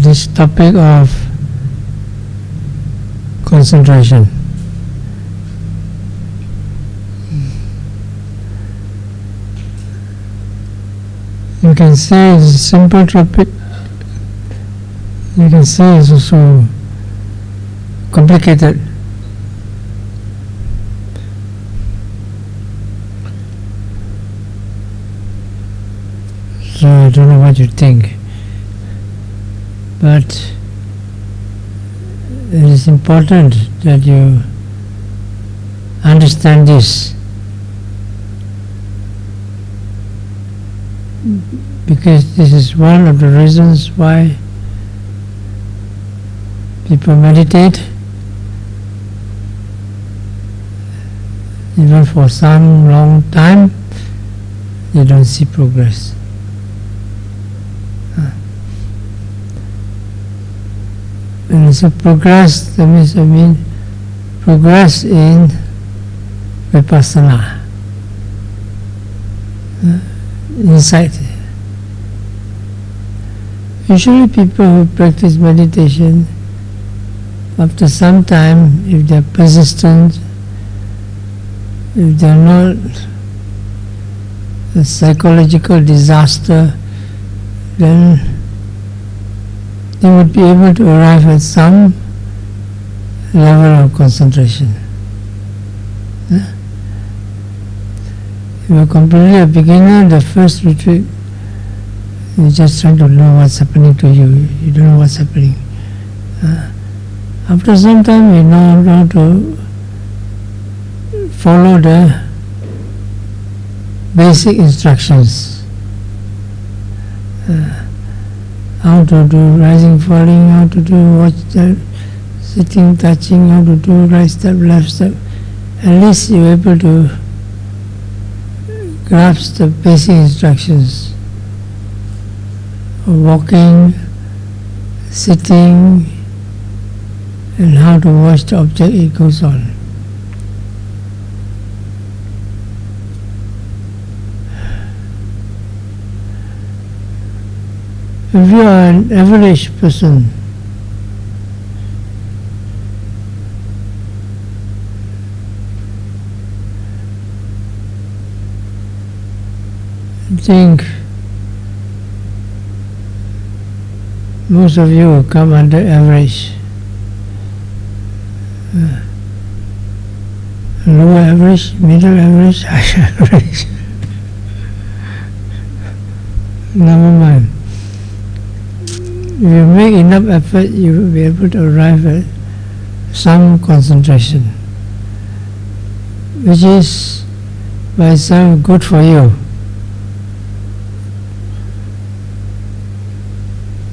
this topic of concentration. You can say it's a simple topic, you can say it's also complicated. So I don't know what you think, but it is important that you understand this, because this is one of the reasons why people meditate, even for some long time, they don't see progress. When I say progress, that means progress in vipassana, insight. Usually people who practice meditation, after some time, if they are persistent, if they are not a psychological disaster, then they would be able to arrive at some level of concentration. If you are completely a beginner, the first retreat, you just try to know what's happening to you. You don't know what's happening. After some time, you know how to follow the basic instructions. How to do rising, falling, how to do watch step, sitting, touching, how to do right step, left step. At least you're able to grasp the basic instructions of walking, sitting, and how to watch the object it goes on. If you are an average person, I think most of you will come under average. Lower average, middle average, high average. Never mind. If you make enough effort, you will be able to arrive at some concentration, which is by itself good for you.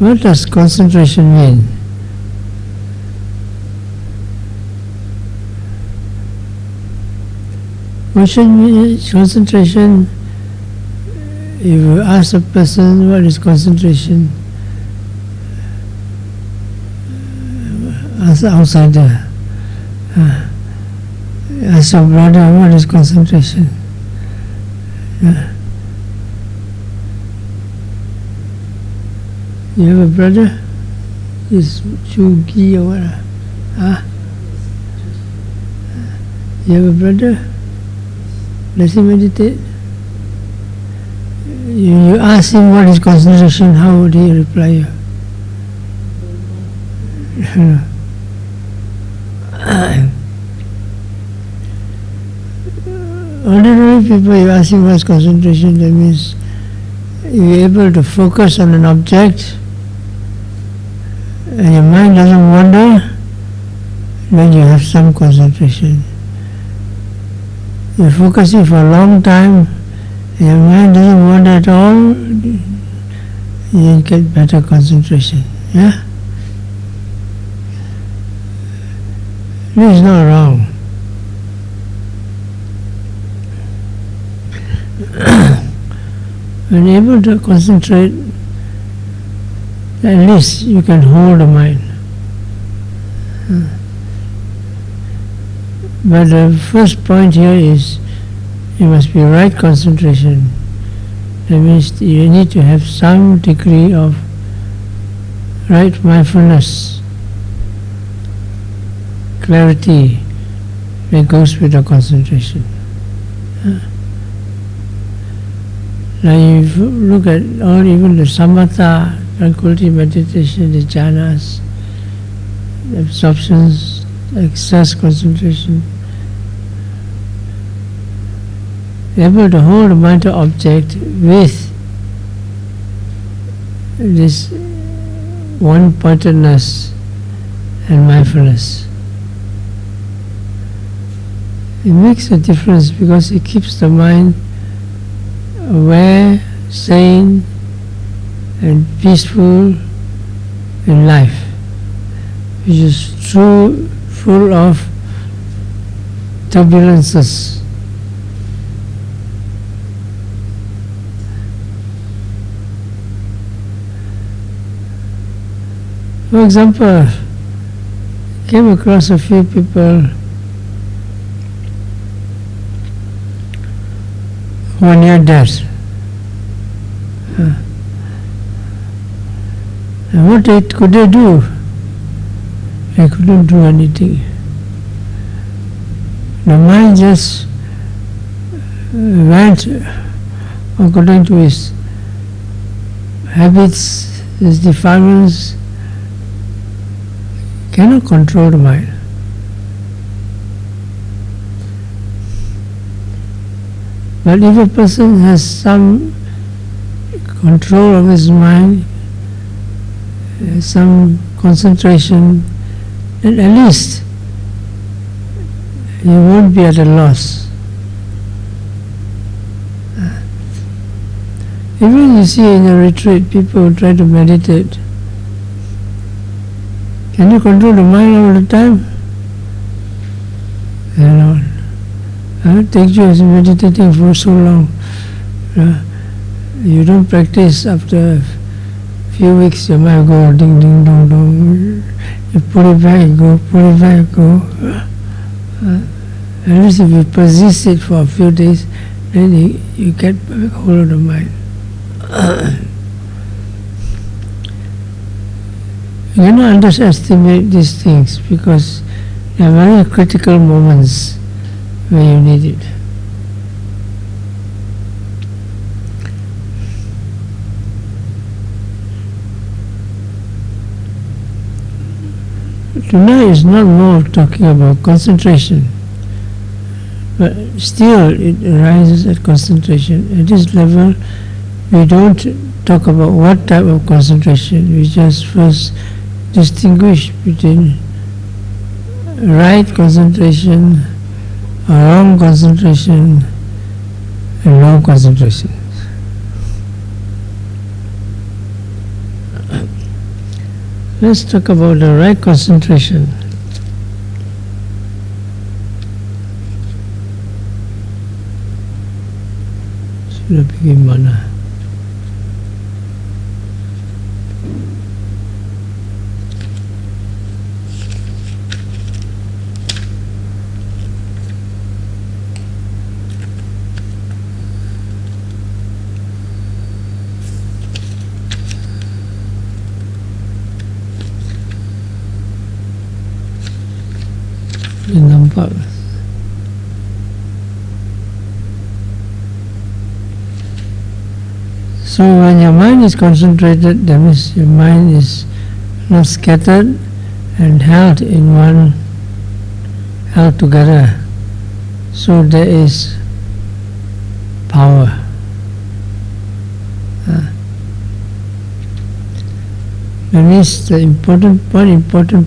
What does concentration mean? Concentration, if you ask a person what is concentration, as an outsider, as a brother, what is concentration? You have a brother? Is Chugi or what? You have a brother? Does he meditate? You ask him what is concentration, how would he reply you? Ordinary people, you ask him what is concentration, that means you're able to focus on an object and your mind doesn't wander, then you have some concentration. You're focusing for a long time and your mind doesn't wander at all, you get better concentration. Yeah? This is not wrong. When you're able to concentrate, at least you can hold the mind. But the first point here is you must be right concentration. That means you need to have some degree of right mindfulness, clarity that goes with the concentration. Now if you look at all, even the samatha, tranquility meditation, the jhanas, the absorptions, excess concentration, able to hold the mind object with this one-pointedness and mindfulness. It makes a difference because it keeps the mind aware, sane, and peaceful in life, which is full of turbulences. For example, came across a few people who are near death. And what could they do? They couldn't do anything. The mind just went according to its habits, its defilements. Cannot control the mind. But if a person has some control of his mind, some concentration, then at least he won't be at a loss. Even you see in a retreat, people try to meditate. Can you control the mind all the time? Take you as meditating for so long. You don't practice, after a few weeks your mind go ding ding dong dong. You put it back, go. At least if you persist it for a few days, then you get hold of the mind. You cannot underestimate these things because they are very critical moments where you need it. Tonight is not more talking about concentration, but still it arises at concentration. At this level, we don't talk about what type of concentration. We just first distinguish between right concentration, wrong concentration, and wrong concentration. Let's talk about the right concentration. Sudah pergi mana? Dia nampak. So when your mind is concentrated, that means your mind is not scattered and held together. So there is power. That means the important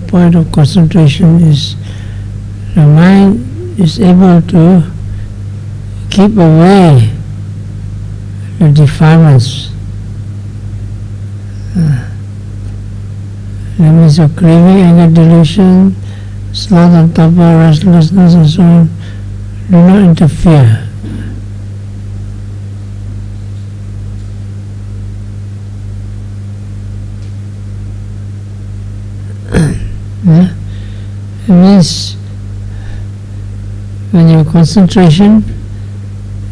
point of concentration is the mind is able to keep away the defilements. That means your craving, anger, delusion, sloth and tapa, restlessness and so on, do not interfere. It means when your concentration,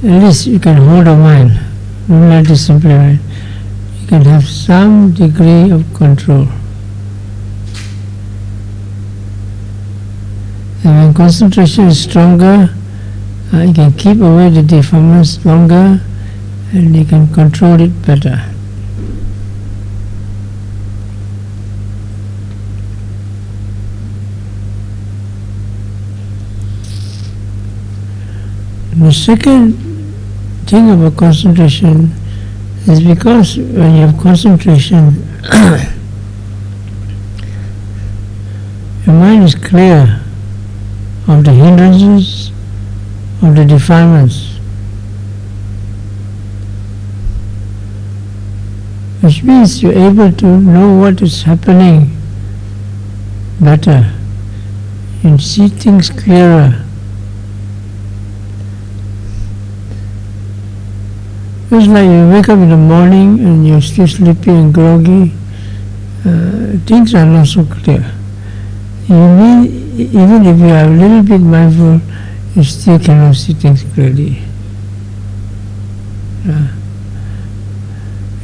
at least you can hold the mind. Don't let it simply run. You can have some degree of control. And when concentration is stronger, you can keep away the defilements longer, and you can control it better. The second thing about concentration is because when you have concentration, your mind is clear of the hindrances, of the defilements, which means you're able to know what is happening better. You see things clearer. It's like you wake up in the morning and you're still sleepy and groggy. Things are not so clear. Even if you are a little bit mindful, you still cannot see things clearly.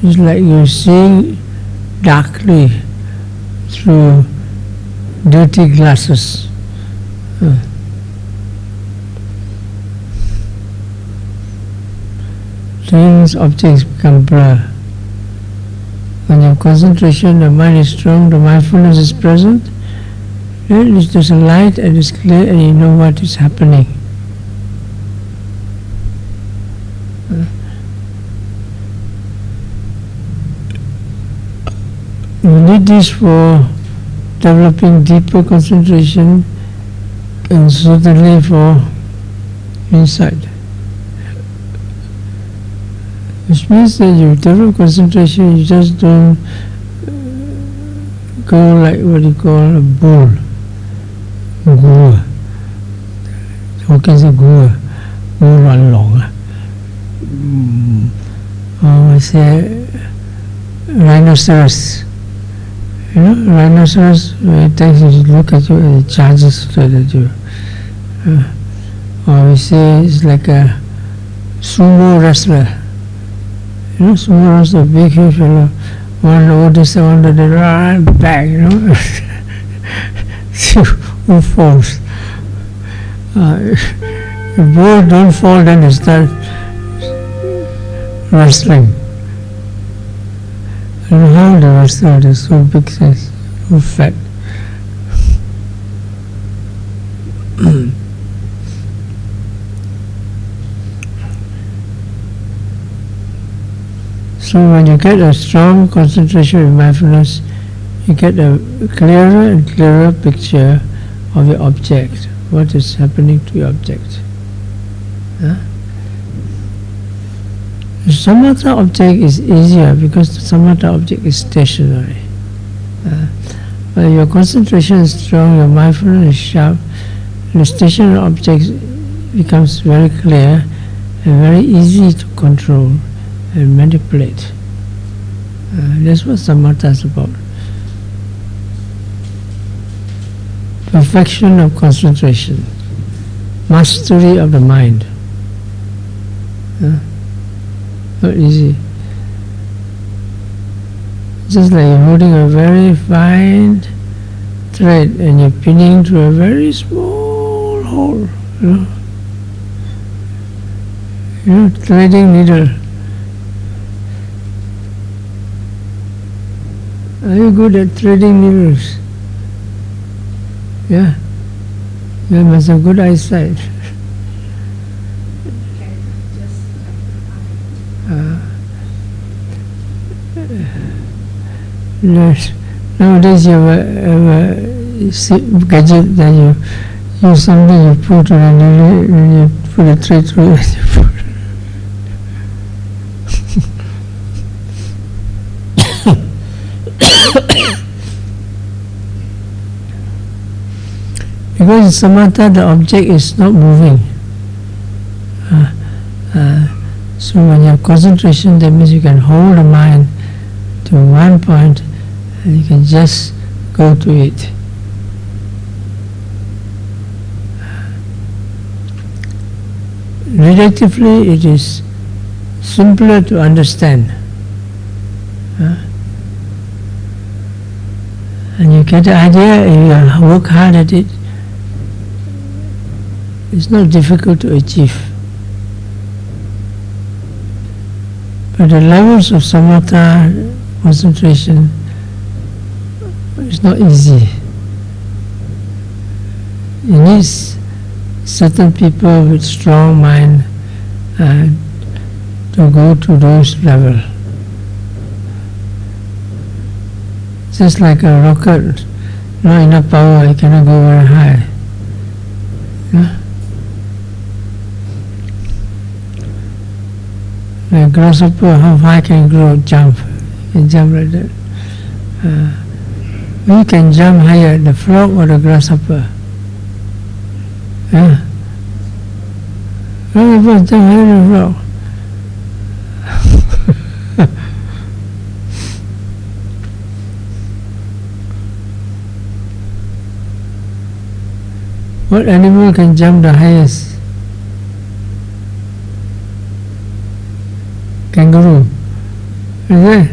It's like you're seeing darkly through dirty glasses. Things, objects become blur. When your concentration, the mind is strong, the mindfulness is present, then there's a light and it's clear and you know what is happening. You need this for developing deeper concentration and certainly for insight. Which means that you develop concentration, you just don't go like what you call a bull. Gua. What can say gua? Gua run long. I say rhinoceros. You know, rhinoceros, when it takes you to look at you and it charges straight at you. Or we say it's like a sumo wrestler. You know, sumo wrestler, big huge fellow, one over this, one to the right, back, you know. Who falls? If both don't fall, then they start wrestling. I don't know how they wrestle, they're so big size, so fat. So when you get a strong concentration in mindfulness, you get a clearer and clearer picture of your object, what is happening to your object. The samatha object is easier because the samatha object is stationary. When your concentration is strong, your mindfulness is sharp, the stationary object becomes very clear and very easy to control and manipulate. That's what samatha is about. Perfection of concentration, mastery of the mind. Not easy. Just like you're holding a very fine thread and you're pinning to a very small hole. You know, threading needle. Are you good at threading needles? Yeah. You must have good eyesight. Nowadays you have a gadget that you use something, you put on a needle and you put a thread through it. Because in samatha the object is not moving. So when you have concentration, that means you can hold the mind to one point and you can just go to it. Relatively, it is simpler to understand. And you get the idea, if you work hard at it, it's not difficult to achieve. But the levels of samatha concentration is not easy. It needs certain people with strong mind to go to those levels. Just like a rocket, not enough power, it cannot go very high. Yeah? Like grasshopper, how high can it grow? Jump. You can jump like that. We can jump higher, the frog or the grasshopper. Yeah. Grasshopper jump higher than the frog. What animal can jump the highest? Kangaroo. Is it?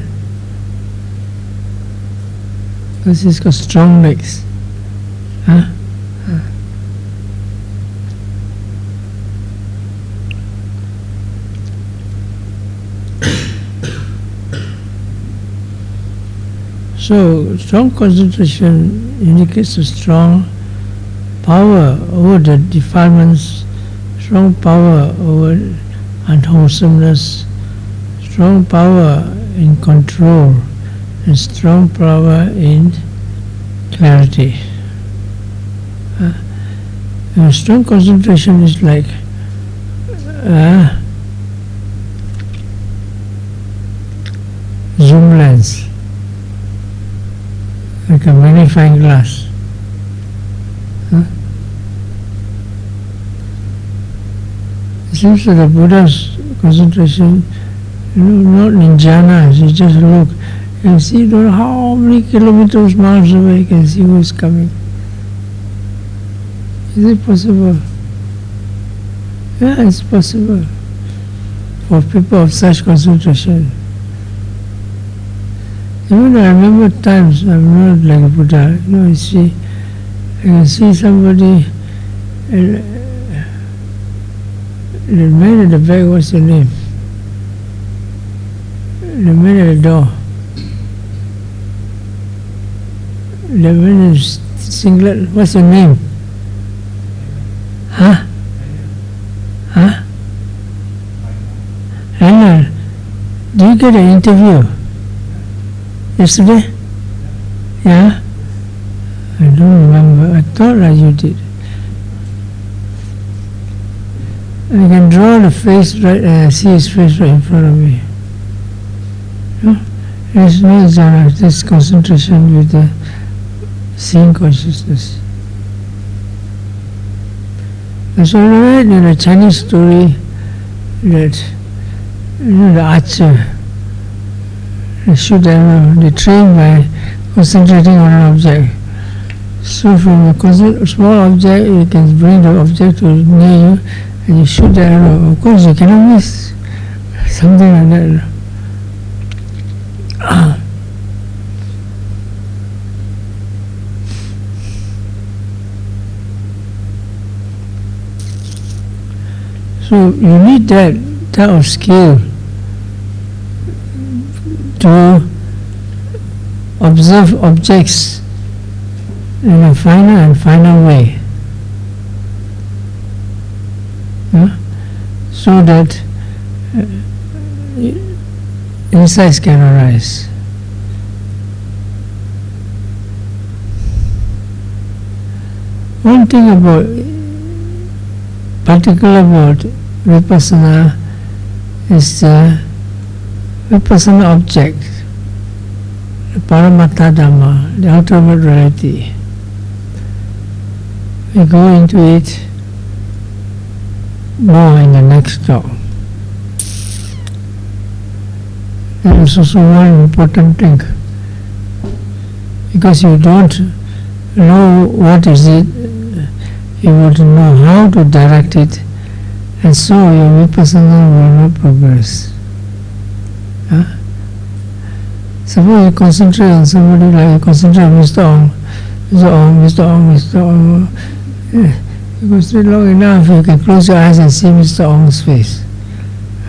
Because it's got strong legs. Huh? So, strong concentration indicates a strong power over the defilements, strong power over unwholesomeness, strong power in control, and strong power in clarity. Strong concentration is like zoom lens, like a magnifying glass. It seems that the Buddha's concentration, not in jhanas, you just look and see, don't know how many kilometers, miles away, you can see who is coming. Is it possible? Yeah, it's possible for people of such concentration. Even I remember times, I'm not like a Buddha, I can see somebody, the man at the back, what's your name? The man at the door. The man in singlet, what's your name? Huh? Huh? Reinhard, did you get an interview yesterday? Yeah? I don't remember. I thought that you did. I can draw the face right, see his face right in front of me. There's no jhana, this concentration with the seeing consciousness. There's already in a Chinese story that the archer, they shoot the arrow, they train by concentrating on an object. So from a small object, you can bring the object to near you and you shoot the arrow. Of course, you cannot miss. Something like that. So you need that type of skill to observe objects in a finer and finer way, so that insights can arise. One thing particular about vipassana is the vipassana object, the Paramattha Dhamma, the ultimate reality. We go into it more in the next talk. That is also one important thing, because you don't know what is it, you want to know how to direct it, and so your vipassana will not progress. Suppose you concentrate on somebody, like you concentrate on Mr. Ong, Mr. Ong, Mr. Ong, Mr. Ong. You concentrate long enough, you can close your eyes and see Mr. Ong's face.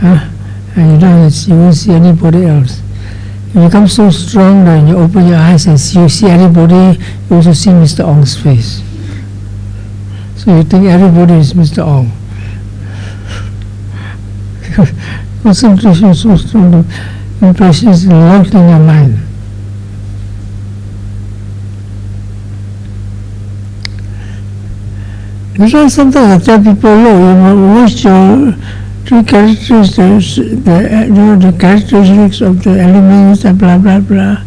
And you won't see anybody else. You become so strong that when you open your eyes and you see anybody, you also see Mr. Ong's face. So you think everybody is Mr. Ong. Concentration is so strong, the impression is locked in your mind. That's why sometimes I tell people, you watch your three characteristics, the characteristics of the elements and blah blah blah.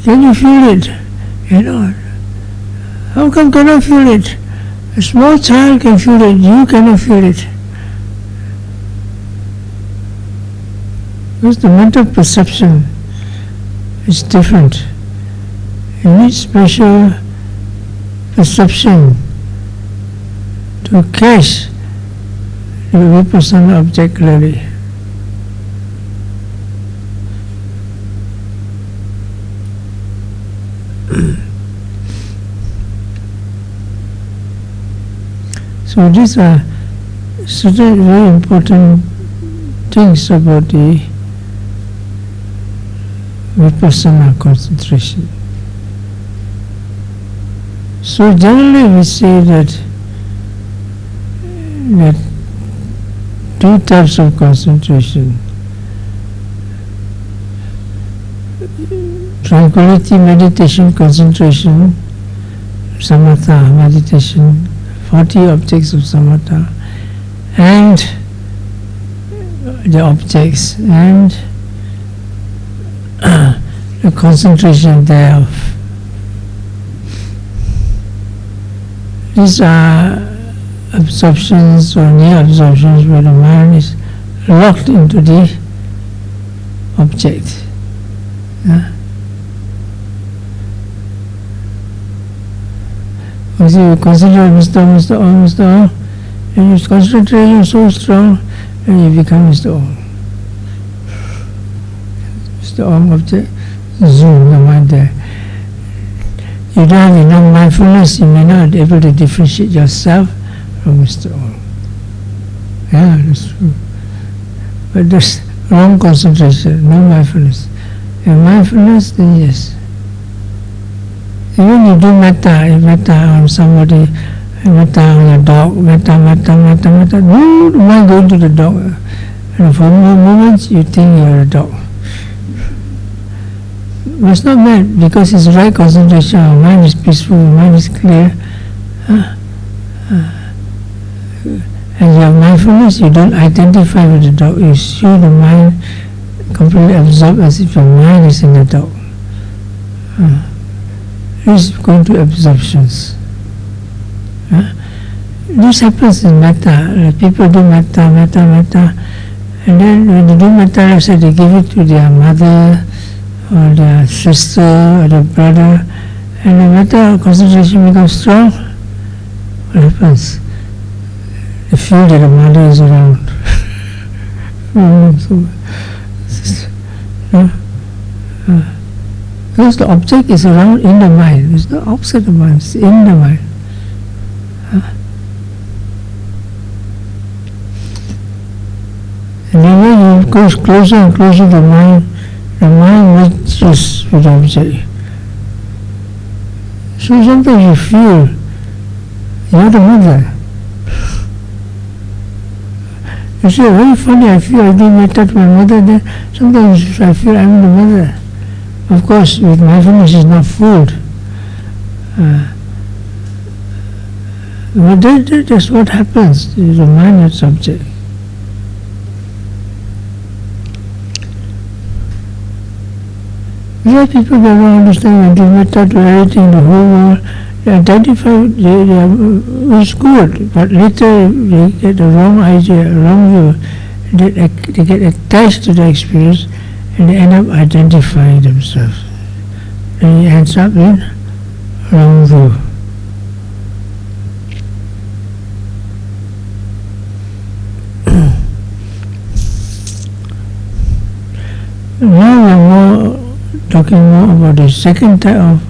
Can you feel it? How come cannot feel it? A small child can feel it, you cannot feel it. Because the mental perception is different. You need special perception to catch the vipassana object clearly. So these are certain very important things about the vipassana concentration. So generally we say that two types of concentration: tranquility meditation concentration, samatha meditation, 40 objects of samatha, and the objects and the concentration thereof. These are absorptions or near absorptions where the mind is locked into the object. You concentrate Mr. Ong, and your concentration is so strong, and you become Mr. Ong. Mr. Ong object, zoom the mind there. You don't have enough mindfulness, you may not be able to differentiate yourself from Mr. Ong. Yeah, that's true. But that's wrong concentration, no mindfulness. And mindfulness, then yes. Even you do metta on somebody, metta on your dog, metta, no, the mind goes to the dog. And for moments you think you're a dog. But it's not bad, because it's right concentration, our mind is peaceful, our mind is clear. And you have mindfulness, you don't identify with the dog, you see the mind completely absorbed as if your mind is in the dog. It's going to absorptions. This happens in metta. People do metta, and then when they do metta, let's say they give it to their mother or their sister or their brother, and the metta concentration becomes strong. What happens? They feel that the mother is around. Because the object is around in the mind. It's not outside the mind, it's in the mind. And then when you go closer and closer to the mind merges with the object. So sometimes you feel you're the mother. You say, very funny, I feel I do metta to my mother, then sometimes I feel I'm the mother. Of course, with mindfulness is not fooled. But that's what happens. The mind is subject. There are people that don't understand when they metta to everything in the whole world. They identify it's good, but later they get the wrong idea, wrong view. They get attached to the experience, and they end up identifying themselves. And it ends up in wrong view. Now we're talking more about the second type of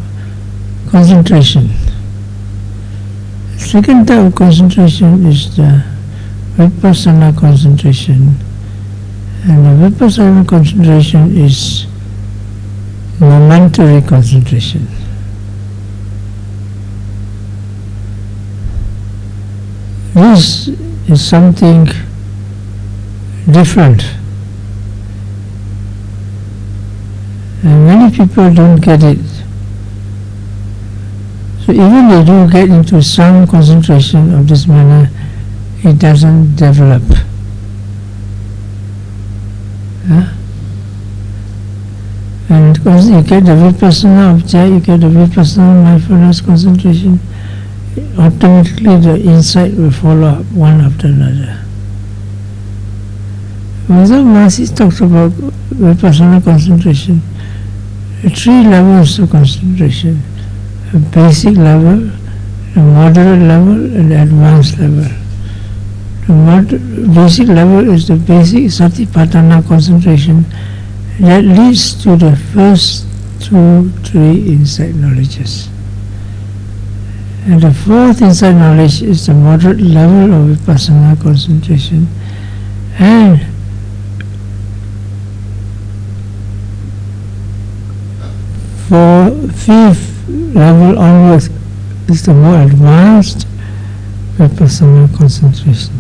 concentration. Second type of concentration is the vipassana concentration, and the vipassana concentration is momentary concentration. This is something different, and many people don't get it. So even they do get into some concentration of this manner, it doesn't develop. And because you get the vipassana object, you get the vipassana mindfulness concentration, automatically the insight will follow up one after another. When Masi talks about vipassana concentration, there are 3 levels of concentration: a basic level, a moderate level, and an advanced level. The basic level is the basic satipatthana concentration that leads to the first 2, 3 insight knowledges. And the 4th insight knowledge is the moderate level of vipassana concentration, and for 5th level onwards is the more advanced vipassana concentration.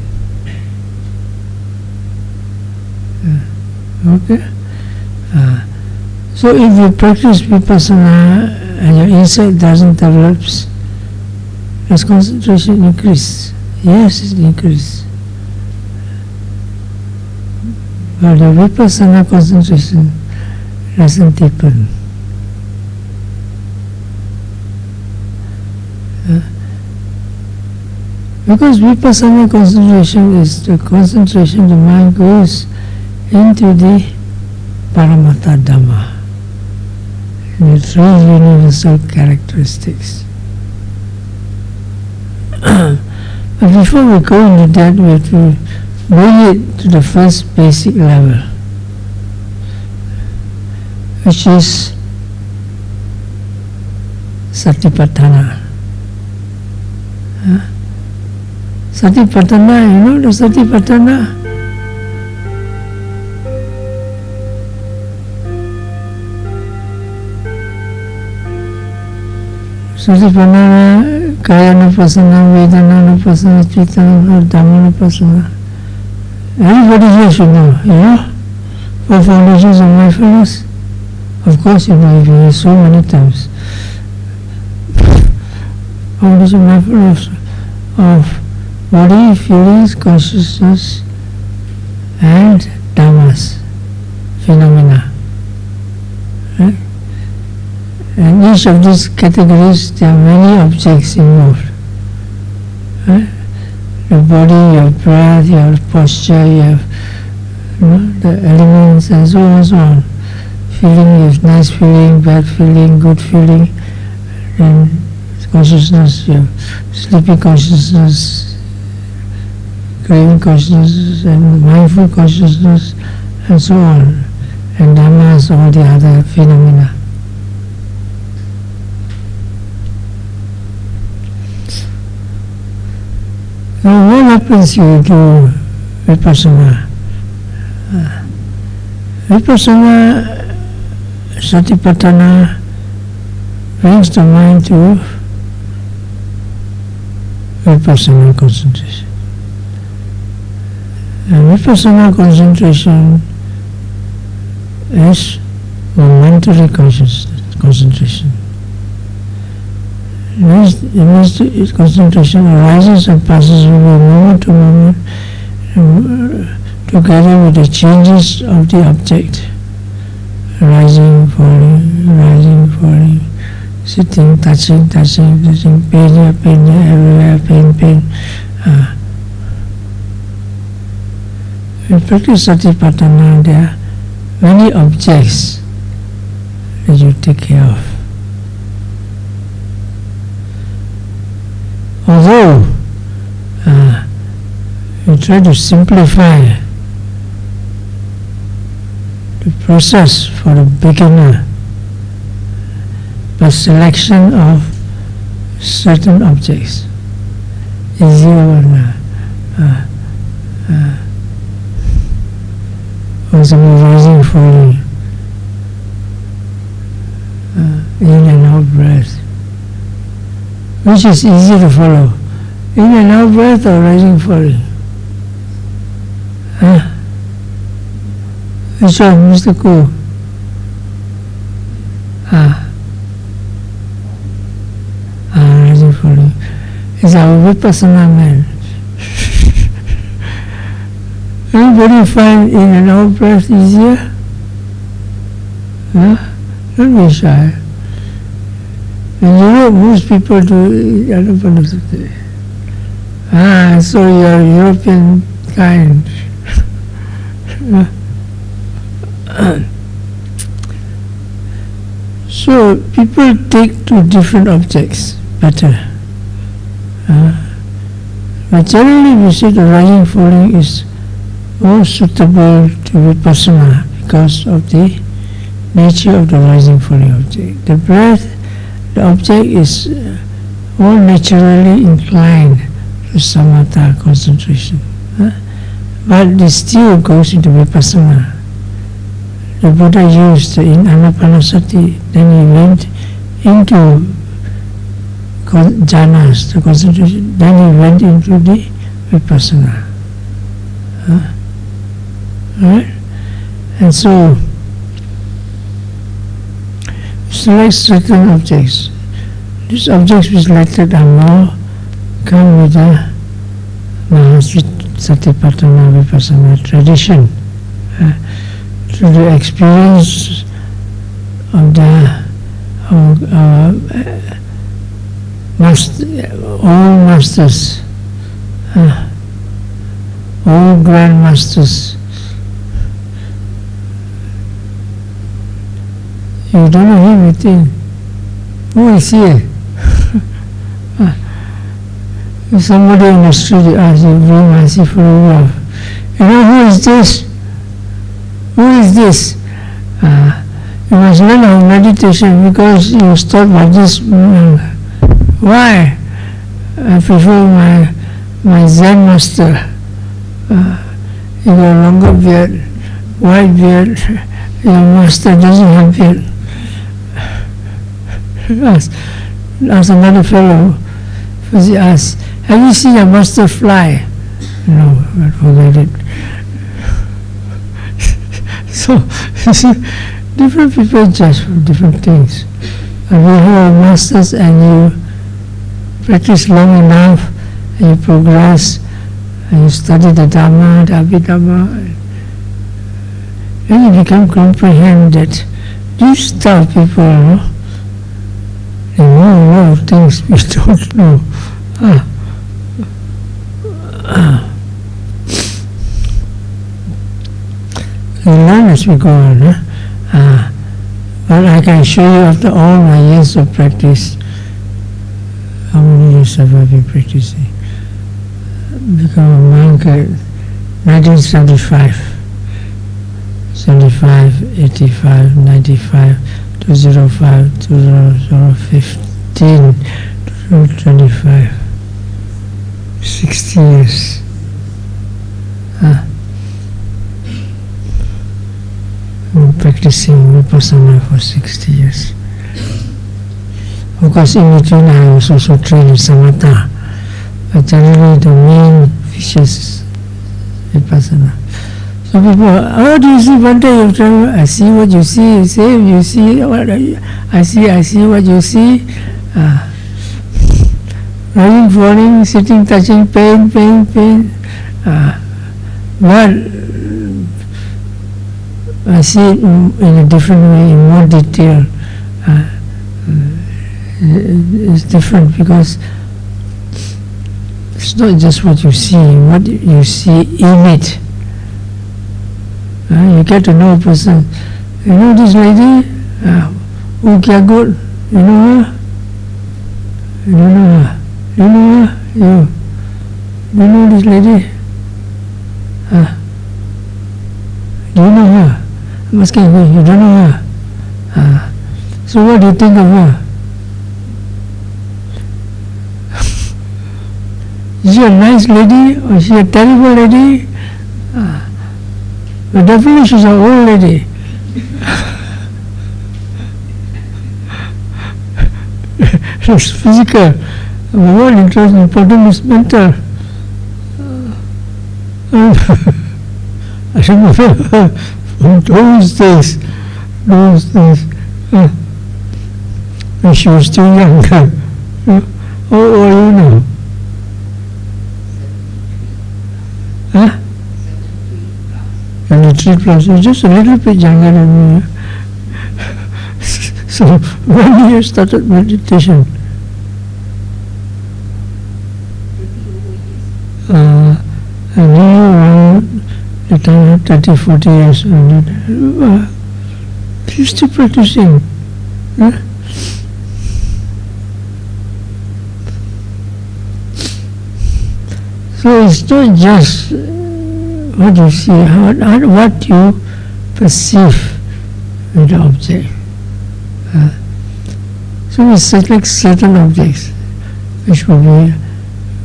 Okay? So if you practice vipassana and your insight doesn't develop, does concentration increase? Yes, it increases. But the vipassana concentration doesn't deepen. Because vipassana concentration is the concentration the mind goes into the Paramatma Dhamma, the 3 universal characteristics. But before we go into that, we have to bring it to the first basic level, which is Satipatthana. Satipatthana, you know the Satipatthana? Satipatthana, Kayanupassana, Vedananupassana, Chittanupassana, Dhammanupassana. Everybody here should know, you know? 4 foundations of mindfulness. Of course, you know, you've heard so many times. Foundation of mindfulness of body, feelings, consciousness, and dhammas, phenomena. Right? And each of these categories, there are many objects involved. Right? Your body, your breath, your posture, your, the elements, and so on and so on. Feeling, you have nice feeling, bad feeling, good feeling, and consciousness, you have sleepy consciousness, craving consciousness, and mindful consciousness, and so on. And dhammas, all the other phenomena. Now what happens you do vipassana? Vipassana, Satipatthana brings the mind to vipassana concentration. And vipassana concentration is momentary concentration. Its concentration arises and passes over moment to moment, together with the changes of the object, rising, falling, sitting, touching, pain here, everywhere, pain. In practice Satipatthana, there are many objects that you take care of. Although we try to simplify the process for the beginner by selection of certain objects. easy or not. Also rising, falling, in and out breath. Which is easy to follow? In and out breath or rising, falling? Which one, Mr. Koo? Rising, falling. It's our Vipassana man. Anybody find in and out breath easier? Don't be shy. In Europe, most people do Anapanasati. So you're European kind. So people take to different objects better. But generally we say the rising falling is more suitable to Vipassana because of the nature of the rising falling object. The breath, the object is more naturally inclined to samatha concentration. But it still goes into Vipassana. The Buddha used in Anapanasati, then he went into jhanas, the concentration, then he went into the Vipassana. Right? And so, select certain objects. These objects we selected are more come with the Satipatthana Vipassana tradition. Through the experience of the all masters, all grandmasters. You don't know him, you think, who is he? If somebody on the street asks you, bring Masi for a walk, you know who is this? Who is this? You must learn our meditation because you start by this. Why? I prefer my Zen master. He got a longer beard, white beard. Your master doesn't have beard. Ask another fellow. First he asked, have you seen a master fly? No, but forget it. So, different people judge for different things. And we have masters and you practice long enough and you progress and you study the Dhamma, the Abhidhamma, then you become comprehend that these type of people, they know a lot of things we don't know. We learn as we go on. But I can show you after all my years of practice, how many years have I been practicing? Become a monk at 1975, 75, 85, 95, 205, 2015, 2025, 60 years. Practicing Vipassana for 60 years. Of course, in between I was also trained in Samatha, but generally the main features is Vipassana. So people, how do you see one day you travel? I see what you see, same, you see what I see what you see. Rising, falling, sitting, touching, pain. But I see it in a different way, in more detail. It's different because it's not just what you see in it. You get to know a person. You know this lady? Who kya good? You know her? You don't know her? You know her? You know this lady? Do you know her? I'm asking you, you don't know her? So what do you think of her? Is she a nice lady or is she a terrible lady? But definitely she's an old lady. It's physical. The more important is mental. I remember from those days, when she was still young. How old are you now? Huh? 73 plus. You're just a little bit younger than me. So when you started meditation? I knew around the time of 30, 40 years old. She's still practicing. Huh? So it's not just what you see, what you perceive with the object. So we select certain objects, which would be a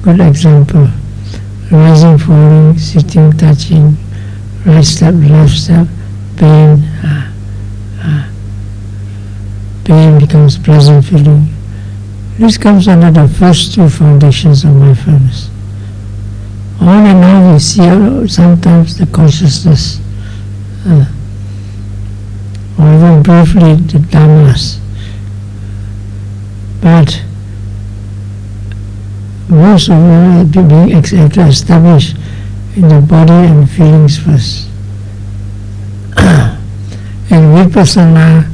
good example. Rising, falling, sitting, touching, right step, left step, pain. Pain becomes pleasant feeling. This comes under the first two foundations of mindfulness. On and on we see sometimes the consciousness, or even briefly the dhammas. But most of it being established in the body and feelings first. And vipassana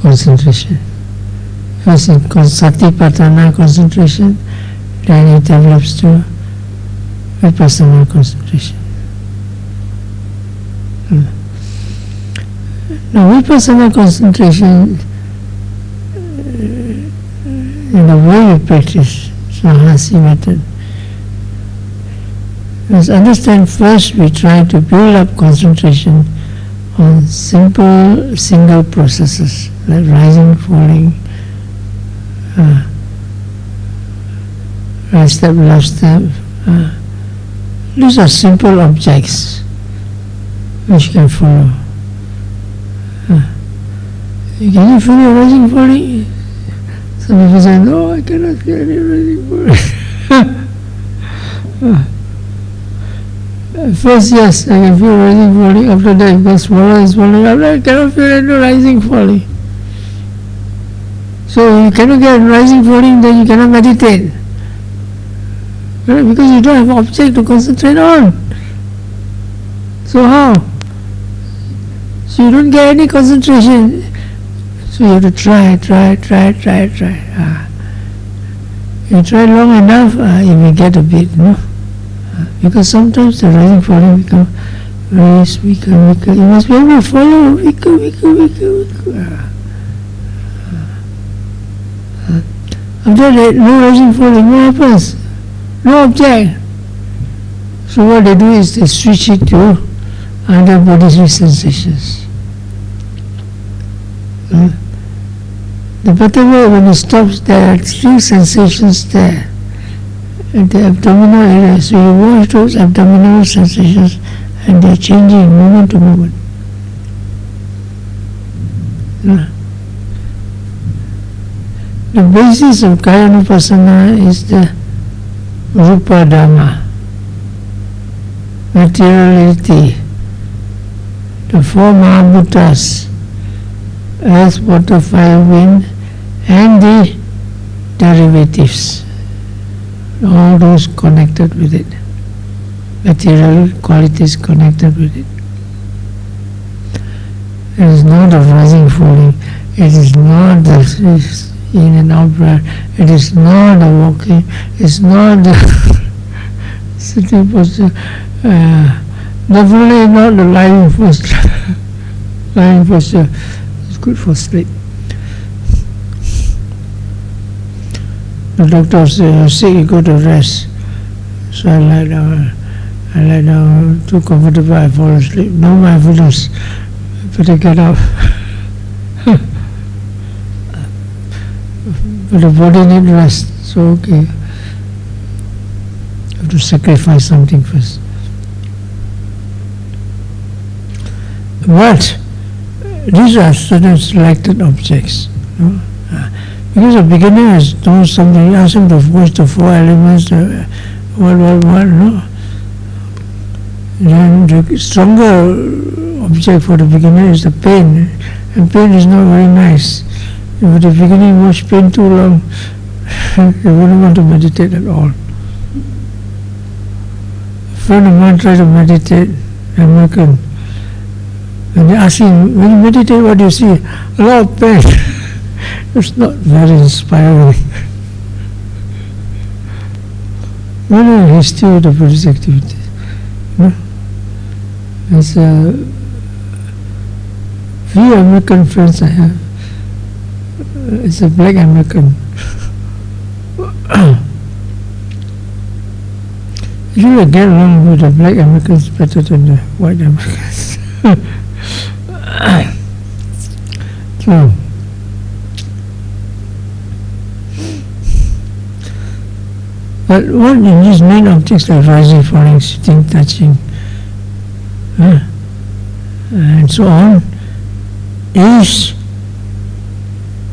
concentration. First in satipatthana concentration, then it develops to vipassana concentration. Now vipassana concentration, in the way we practice Mahasi method, let's understand first we try to build up concentration on simple single processes like rising, falling, right step, left step. These are simple objects which can follow. Can you feel your rising, falling? Some people say, no, I cannot feel any rising, falling. First, yes, I can feel rising, falling. After that, it goes smaller and smaller. After that, I cannot feel any rising, falling. So, you cannot get rising, falling, then you cannot meditate. Right? Because you don't have an object to concentrate on. So, how? So, you don't get any concentration. So, you have to try. You try long enough, you may get a bit, no? Because sometimes the rising falling become very weaker. You must be able to follow weaker. After that, no rising falling, what happens? No object. So what they do is they switch it to other bodily sensations. The better way, when it stops, there are still sensations there at the abdominal area. So you watch those abdominal sensations and they're changing moment to moment. The basis of Kayanupassana is the Rupa Dhamma, materiality, the four Mahabhutas, earth, water, fire, wind, and the derivatives, all those connected with it, material qualities connected with it. It is not a rising, falling, it is not the in and out breath, it is not the walking, it's not the sitting posture, definitely not the lying posture. Lying posture is good for sleep. The doctor said, sick, you go to rest. So I lie down, too comfortable, I fall asleep. No mindfulness, better get up. But the body needs rest, so okay. have to sacrifice something first. But these are certain selected objects. No? Because a beginner is doing something, you ask him to watch the four elements, what, no? Then the stronger object for the beginner is the pain, and pain is not very nice. If the beginner watch pain too long, you wouldn't want to meditate at all. A friend of mine tried to meditate, American. And they ask him, when you meditate, what do you see? A lot of pain. It's not very inspiring. Well, he's still the Buddhist activity. No? It's a few American friends I have. It's a black American. You get along with the black Americans better than the white Americans. So, but what in these main objects like rising, falling, sitting, touching, and so on, is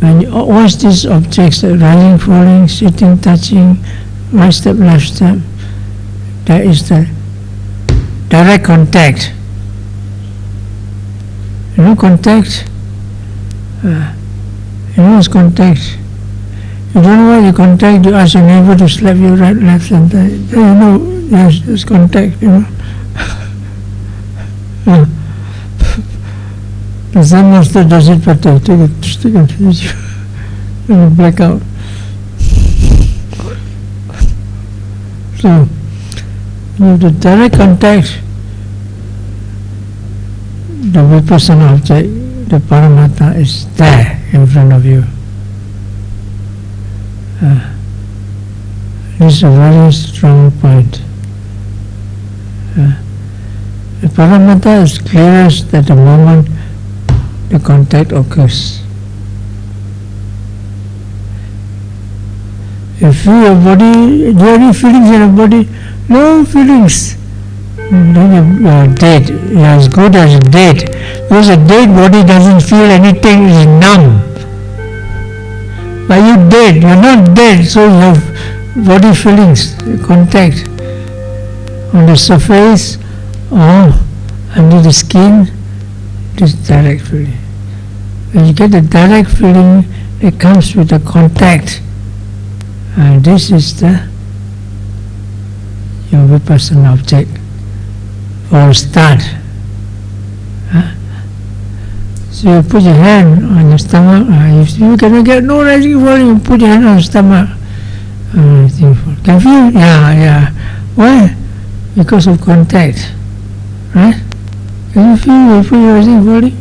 when you watch these objects like rising, falling, sitting, touching, right step, left step, that is the direct contact. You know contact? You know what's contact? You don't know what you contact, you ask your neighbor to slap you right, left, center. Then you know, yes, it's contact, you know. The Zen master does it better. Take a stick and finish you. And you black out. So, you have the direct contact, the vipassana object, the Paramatma is there in front of you. This is a very strong point. The Paramatma is clearest at the moment the contact occurs. You feel your body, do you have any feelings in your body? No feelings. Then you are dead. You are as good as dead. Because a dead body doesn't feel anything, it is numb. But you're dead, you're not dead, so you have body feelings, contact on the surface or under the skin. It is direct feeling. When you get the direct feeling, it comes with the contact. And this is your vipassana object for a start. So you put your hand on your stomach. If you cannot get no rising falling, you put your hand on your stomach. Can you feel? Yeah. Why? Because of contact. Right? Can you feel you put your rising falling?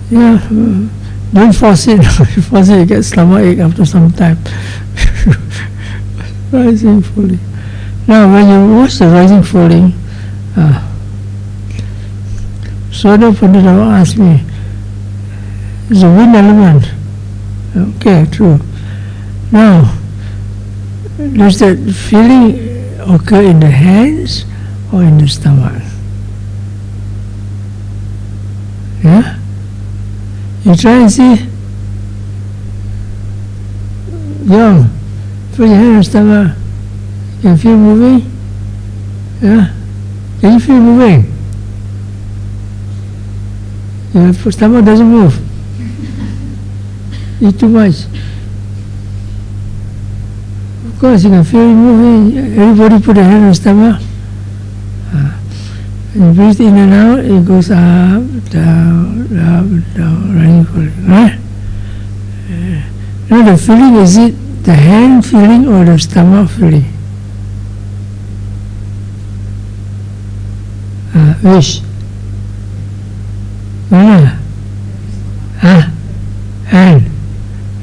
Yeah. Don't force it. If you force it, you get stomach ache after some time. Rising falling. Now when you watch the rising falling, Soda Pandita asked me, it's a wind element. Okay, true. Now, does that feeling occur in the hands or in the stomach? Yeah? You try and see. Young, put your hand on the stomach. Can you feel moving? Yeah? Can you feel moving? Your stomach doesn't move. Eat too much. Of course, you can feel it moving. Everybody put a hand on the stomach. And you breathe in and out, it goes up, down, right? Right? Now the feeling, is it the hand feeling or the stomach feeling? Which? Hand,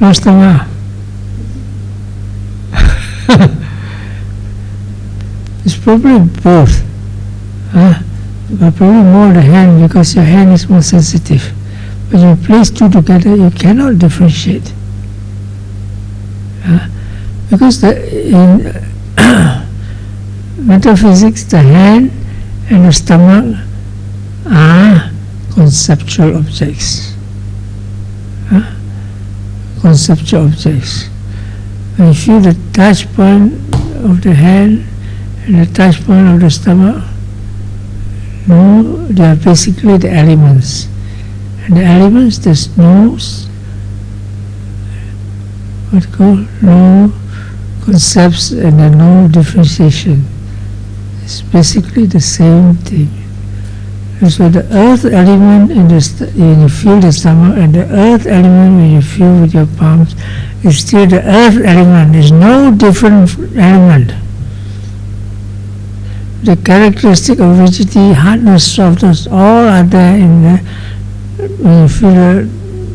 no stomach. It's probably both. But probably more the hand, because your hand is more sensitive. When you place two together, you cannot differentiate. metaphysics, the hand and the stomach are conceptual objects. Conceptual objects. When you feel the touch point of the hand and the touch point of the stomach, no, they are basically the elements. And the elements, there's no concepts and there no differentiation. It's basically the same thing. And so the earth element when you feel the stomach, and the earth element when you feel with your palms, is still the earth element. There's no different element. The characteristic of rigidity, hardness, softness, all are there in the when you feel the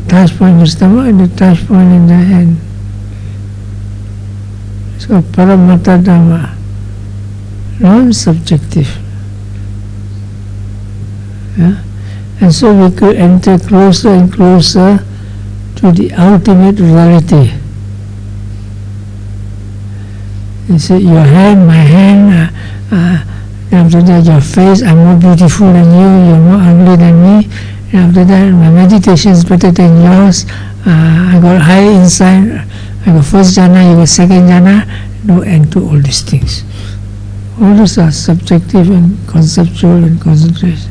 touch point in the stomach and the touch point in the hand. It's called Paramattha Dhamma, non-subjective. Yeah? And so we could enter closer and closer to the ultimate reality. You see, your hand, my hand, after that your face, I'm more beautiful than you, you're more ugly than me. And after that, my meditation is better than yours. I got high insight. I got first jhana, you got second jhana. No end to all these things. All those are subjective and conceptual and concentration.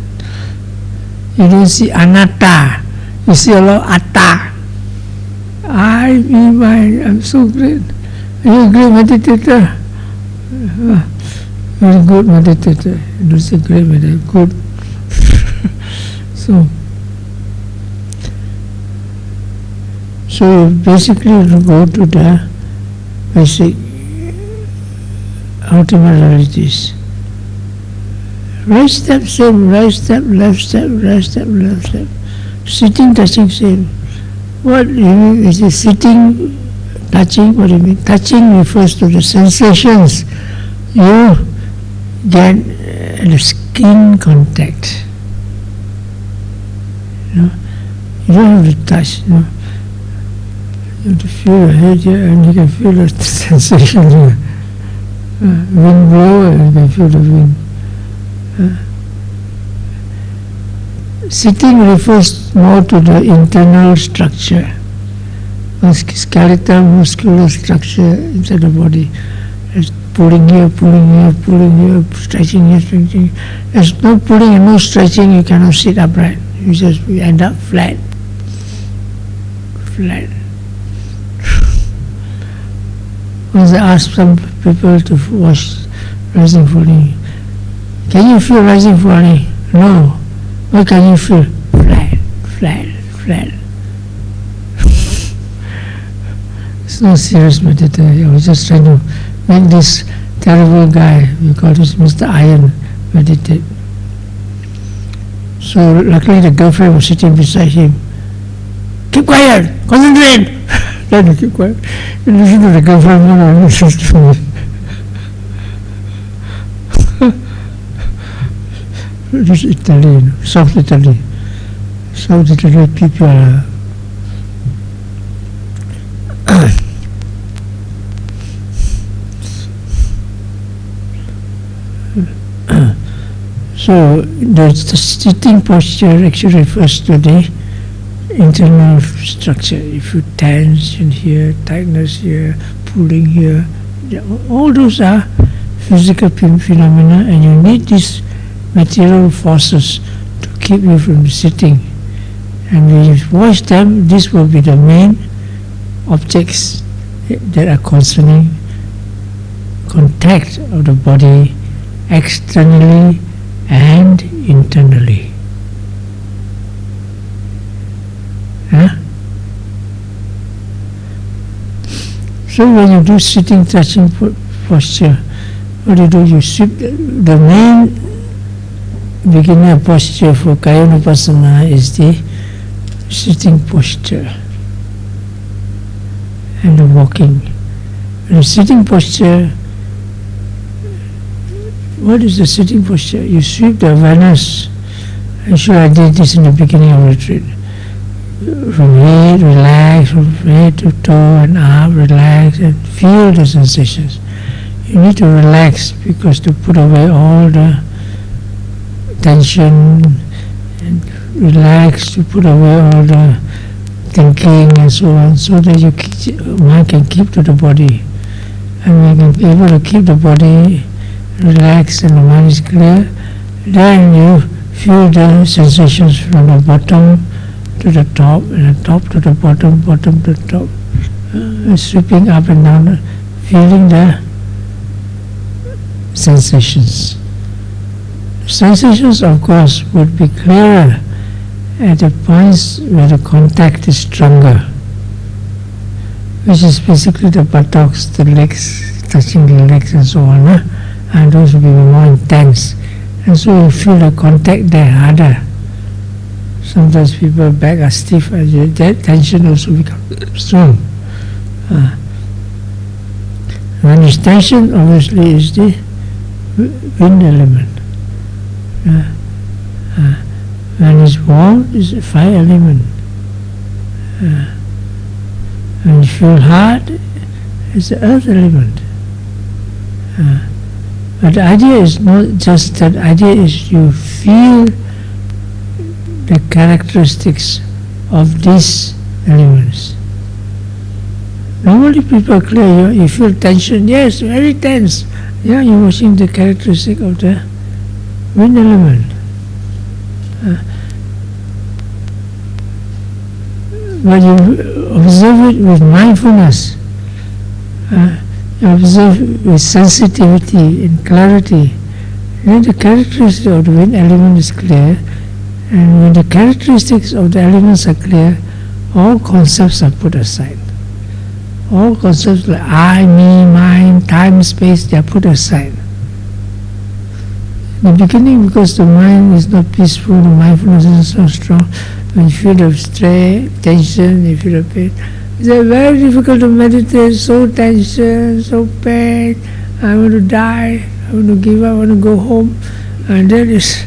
You don't see anatta. You see a lot of atta. I, me, mine. I'm so great. Are you a great meditator? Very good meditator. You don't say great meditator. Good. So basically you go to the basic ultimate realities. Right step, same, right step, left step, right step, left step. Sitting, touching, same. What do you mean? Is it sitting, touching? What do you mean? Touching refers to the sensations you get the skin contact. You don't have to touch. You have to feel your head here, and you can feel the sensation here. Wind blow, and you can feel the wind. Sitting refers more to the internal structure, skeletal muscular structure inside the body. There's pulling here, stretching here, stretching. There's no pulling and no stretching, you cannot sit upright. You end up flat. Once I asked some people to watch rising falling, can you feel rising falling? No. What can you feel? Flat. It's not serious meditation. I was just trying to make this terrible guy, we call this Mr. Iron, meditate. So luckily the girlfriend was sitting beside him. Keep quiet, concentrate. Then you keep quiet. You listen to the girlfriend, no, listen to me. This Italy, South Italy people are so the sitting posture actually refers to the internal structure. If you tense in here, tightness here, pulling here, all those are physical phenomena, and you need these material forces to keep you from sitting. And when you watch them, this will be the main objects that are concerning contact of the body externally and internally. So when you do sitting, touching posture, what do? You sweep the main beginner posture for Kayanupasana is the sitting posture and the walking. And the sitting posture, what is the sitting posture? You sweep the awareness. I'm sure I did this in the beginning of retreat. From head, relax, from head to toe and arm, relax, and feel the sensations. you need to relax, because to put away all the tension, and relax, to put away all the thinking and so on, so that your mind can keep to the body. And when you can be able to keep the body relaxed and the mind is clear, then you feel the sensations from the bottom to the top, and the top to the bottom, bottom to the top, sweeping up and down, feeling the sensations. Sensations, of course, would be clearer at the points where the contact is stronger, which is basically the buttocks, the legs, touching the legs and so on, and those will be more intense, and so you feel the contact there harder. Sometimes people's back are stiff, and that tension also becomes strong. When it's tension, obviously is the wind element. When it's warm, it's the fire element. When you feel hard, it's the earth element. But the idea is not just that, idea is you feel the characteristics of these elements. Normally people are clear, you feel tension, yes, very tense. Yeah, you're watching the characteristic of the wind element. But you observe it with mindfulness. You observe with sensitivity and clarity. Then the characteristic of the wind element is clear, and when the characteristics of the elements are clear, all concepts are put aside. All concepts like I, me, mine, time, space, they are put aside. In the beginning, because the mind is not peaceful, the mindfulness is so strong, when you feel the stress, tension, you feel the pain, it's very difficult to meditate, so tension, so pain, I want to die, I want to give up, I want to go home, and that is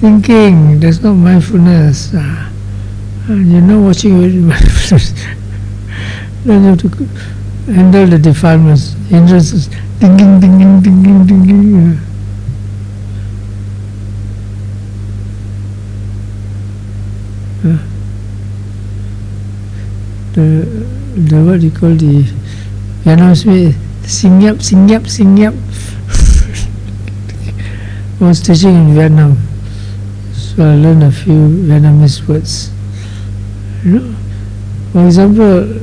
thinking, that's not mindfulness. And you're not watching with mindfulness. Then you have to handle the defilements, hindrances, thinking, thinking, thinking, thinking. The what you call the Vietnamese way, sing yap, sing yap, sing yap. I was teaching in Vietnam, so I learned a few Vietnamese words. You know, for example,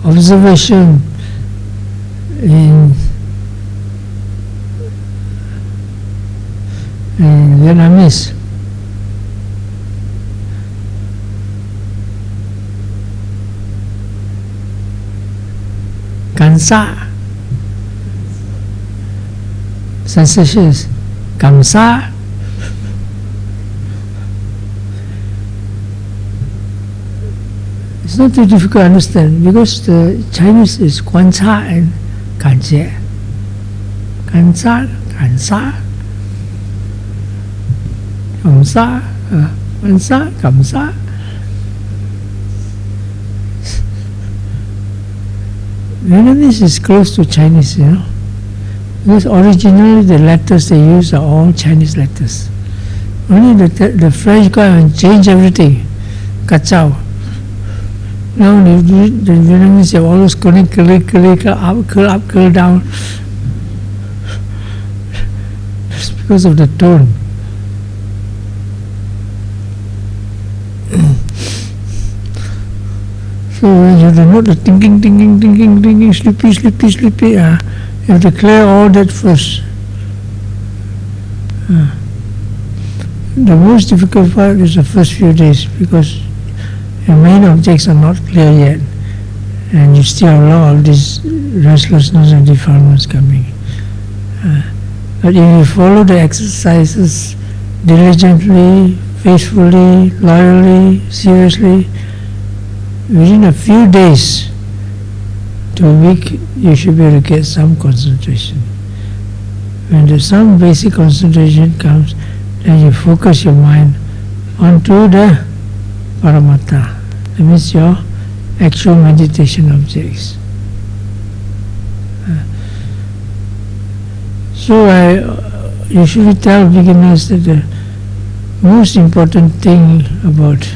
observation in Vietnamese. Cảm xạ, sensations, cảm xạ. It's not too difficult to understand, because the Chinese is 观察 and 感觉. 感察, 感察, 感察, 观察, 感察. Vietnamese is close to Chinese, you know, because originally the letters they use are all Chinese letters. Only the French go and change everything. Kachao. Now the Vietnamese have all those curl, up, curl down. It's because of the tone. So when you have to note the thinking, sleepy, you have to clear all that first. The most difficult part is the first few days, because your main objects are not clear yet, and you still have a lot of this restlessness and defilements coming. But if you follow the exercises diligently, faithfully, loyally, seriously, within a few days to a week, you should be able to get some concentration. When some basic concentration comes, then you focus your mind onto the Paramattha. That means your actual meditation objects. So I usually tell beginners that the most important thing about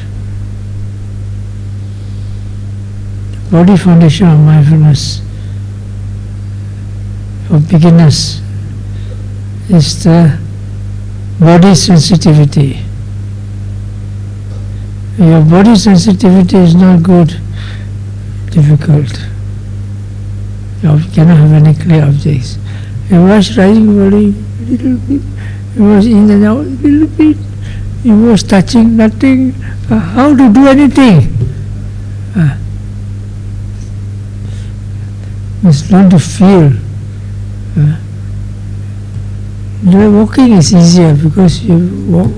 the body foundation of mindfulness for beginners is the body sensitivity. Your body sensitivity is not good, difficult. You cannot have any clear objects. You watch rising body a little bit, you watch in and out a little bit, you watch touching nothing. How to do anything? Must learn to feel. Walking is easier because you walk,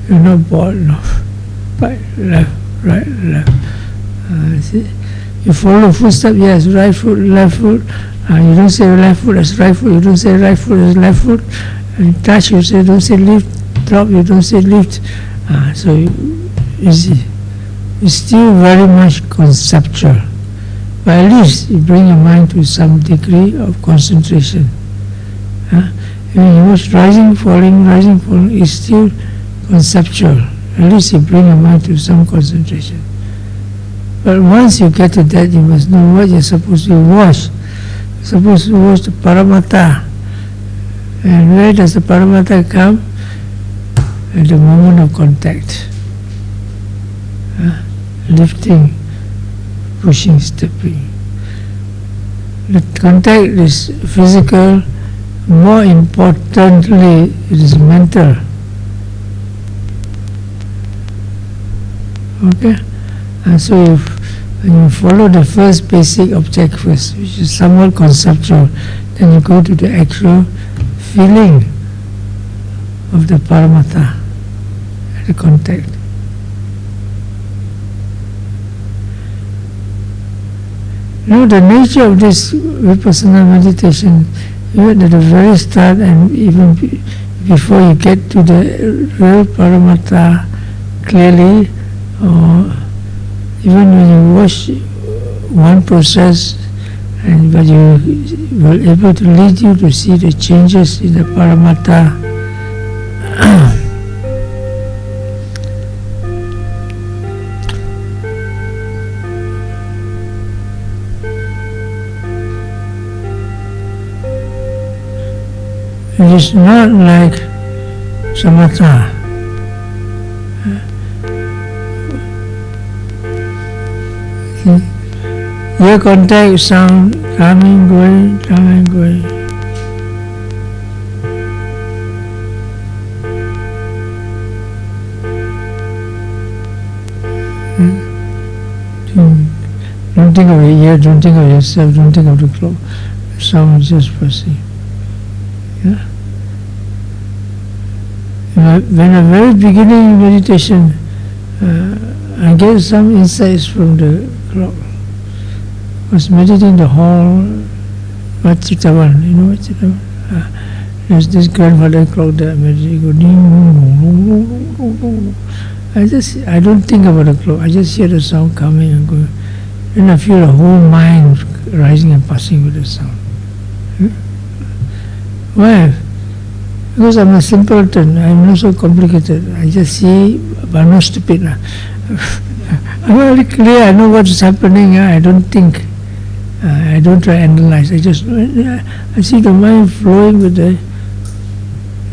you're not bored enough. Right, left, right, left. See? You follow footsteps, yes, right foot, left foot. You don't say left foot as right foot, you don't say right foot as left foot. And touch, you say, don't say lift. Drop, you don't say lift. So easy. It's still very much conceptual. But at least you bring your mind to some degree of concentration. When you watch rising, falling, it's still conceptual. At least you bring your mind to some concentration. But once you get to that, you must know what you're supposed to watch. You're supposed to watch the Paramatha. And where does the Paramatha come? At the moment of contact. Lifting, pushing, stepping. The contact is physical. More importantly, it is mental. Okay? And so when you follow the first basic object first, which is somewhat conceptual, then you go to the actual feeling of the Paramatha, the contact. The nature of this vipassana meditation, even at the very start and even before you get to the real Paramatha clearly, or even when you watch one process, but you were able to lead you to see the changes in the Paramatha. It is not like samatha. Ear contact, sound, coming, going, coming, going. Don't think of your ear, don't think of yourself, don't think of the clock. Sound is just passing. Yeah? When at the very beginning of meditation, I get some insights from the clock. I was meditating in the hall, Vachitawan, you know Vachitawan? There's this grandfather clock that I meditate, go ding, I don't think about the clock, I just hear the sound coming and going. Then I feel the whole mind rising and passing with the sound. Why? Because I'm a simpleton, I'm not so complicated. I just see, but I'm not stupid. I'm very clear, I know what's happening, I don't think. I don't try to analyze, I see the mind flowing with the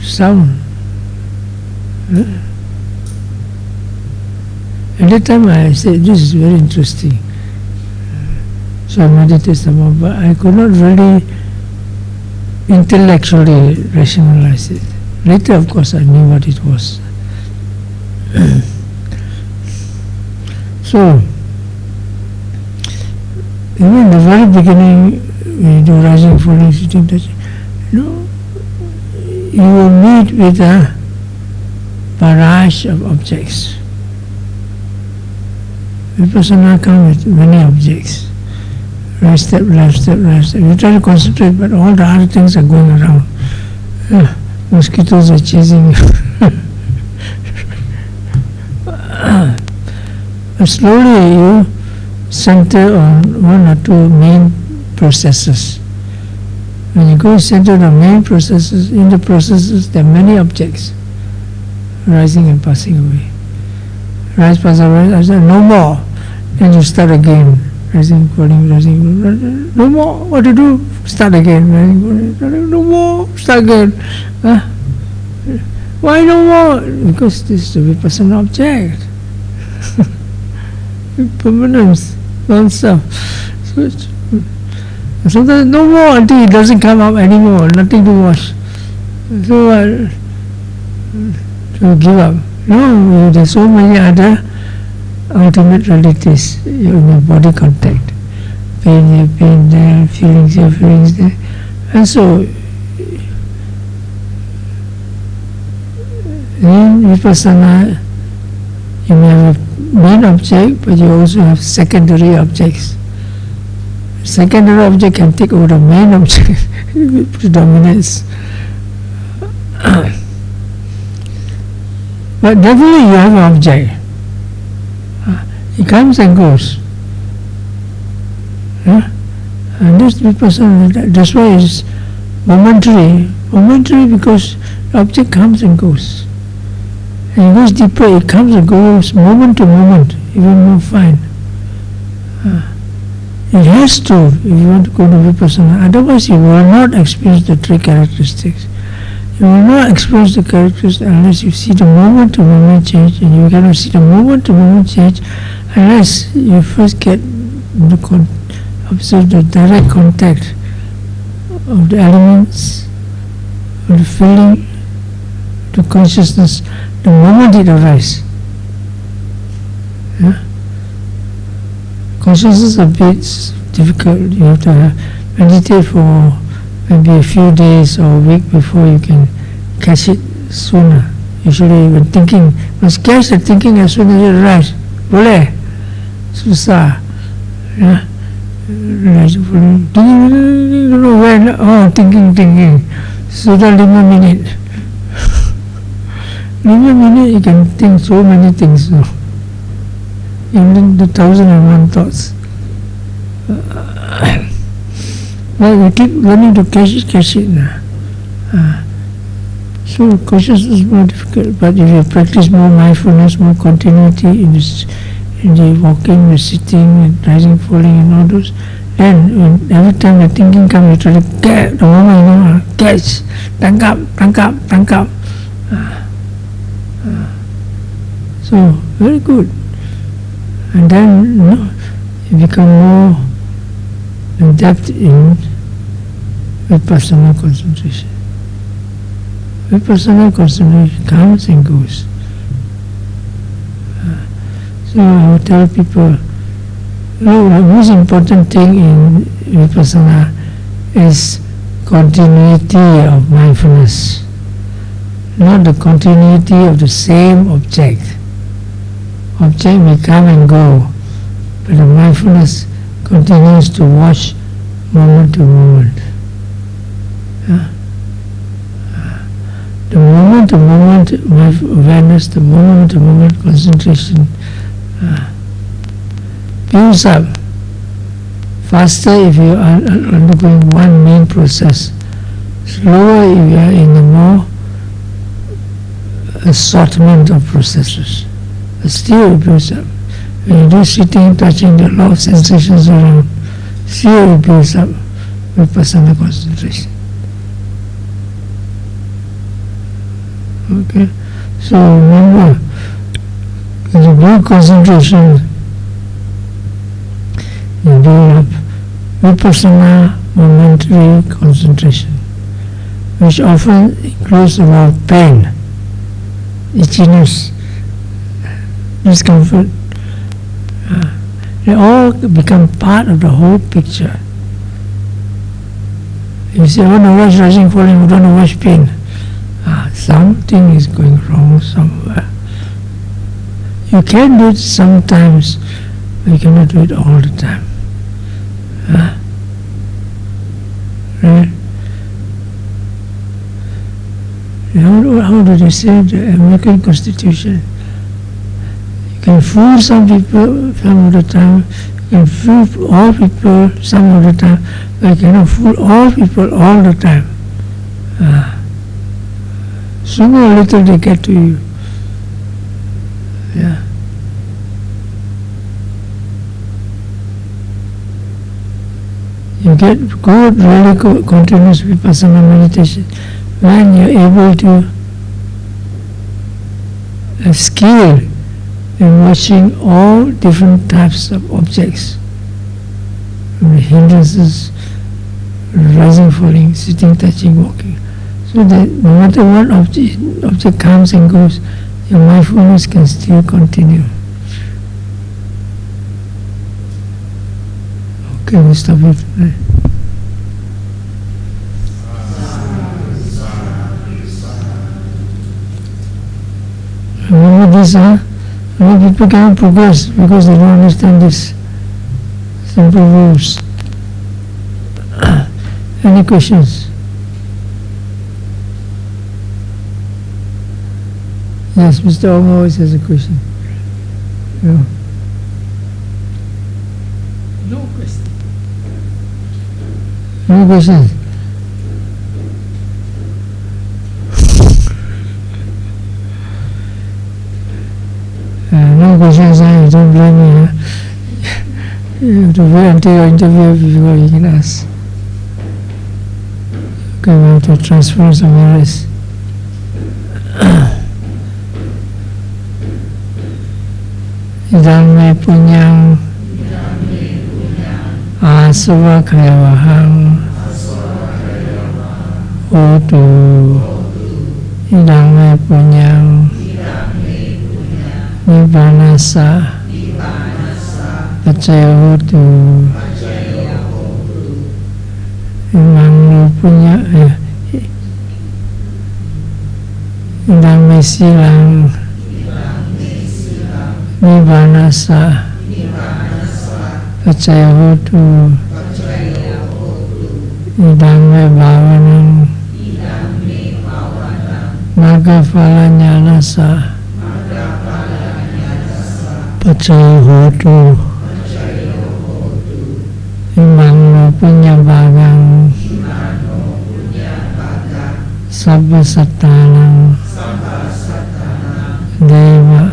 sound. At that time I said, this is very interesting. So I meditated some more, but I could not really intellectually rationalize it. Later, of course, I knew what it was. So, even in the very beginning, when you do rising, falling, sitting, touching, you will meet with a barrage of objects. Vipassana comes with many objects. Right step, left step, right step. You try to concentrate, but all the other things are going around. Mosquitoes are chasing you. But slowly you center on one or two main processes. When you go center the main processes, in the processes there are many objects rising and passing away. Rise, pass away, I said, no more. Then you start again. Rising, falling, rising, no more. What to do? Start again. Rising, falling, no more. Start again. Why no more? Because this is a vipassana object. Permanence, non-self. So sometimes no more until it doesn't come up anymore. Nothing to watch. So give up. No, there's so many other ultimate realities in your body contact. Pain here, pain there, feelings here, feelings there. And so, in vipassana, you may have a main object, but you also have secondary objects. Secondary object can take over the main object, it predominates. But definitely you have an object. It comes and goes. And this vipassana, that's why it's momentary. Momentary because the object comes and goes. And it goes deeper, it comes and goes moment to moment, even more fine. It has to, if you want to go to vipassana. Otherwise you will not experience the three characteristics. You will not experience the characteristics unless you see the moment-to-moment change, and you cannot see the moment-to-moment change unless you first get observe the direct contact of the elements, of the feeling, the consciousness, the moment it arises. Consciousness is a bit difficult. You have to meditate for maybe a few days or a week before you can catch it sooner. Usually when thinking, must catch the thinking as soon as it arises. Boleh? Susah. Don't know when, thinking. Sudah 5 minit. 5 minutes you can think so many things. Even the 1,001 thoughts. Well, we keep learning to catch it now. So consciousness is more difficult, but if you practice more mindfulness, more continuity in the walking, the sitting, and rising, falling, and all those, then every time the thinking comes, you try to get the moment, catch, tangkap. So very good, and then you become more adept in vipassana concentration. Vipassana concentration comes and goes. So I would tell people, the most important thing in vipassana is continuity of mindfulness, not the continuity of the same object. Object may come and go, but the mindfulness continues to watch moment to moment. The moment to moment awareness, the moment to moment concentration builds up faster if you are undergoing one main process, slower if you are in a more assortment of processes. But still it builds up. When you do sitting, touching, the lot of sensations around, still it builds up vipassana concentration. Okay, so remember, the good concentration, you develop vipassana momentary concentration, which often includes a lot of pain, itchiness, discomfort. They all become part of the whole picture. You say, oh no, watch rising, falling, we don't know watch pain. Something is going wrong somewhere. You can do it sometimes, but you cannot do it all the time. Right? How do they say the American Constitution? You can fool some people some of the time, can fool all people some of the time, but you cannot fool all people all the time. Sooner or later they get to you. Yeah. You get good, really good continuous vipassana meditation when you're able to have skill in watching all different types of objects, from the hindrances, rising, falling, sitting, touching, walking, so that no matter what object comes and goes, your mindfulness can still continue. Okay, we stop it. Remember this, many people cannot progress because they don't understand this simple rules. Any questions? Yes, Mr. Ong always has a question. Yeah. No question. Any questions? No questions, you don't blame me. You have to wait until your interview before you can ask. Okay, we have to transfer somewhere else. Idang me punyang asava kayavahang otu. Idang me punyang Nibbanasa Pacaya hotu. Imang punya Idang me silang Nibbanasa Pacaya hotu. Idang me bhavanang Magaphalanya nasa Pacaya hotu. Imang punya bagang Sabba satanang Deva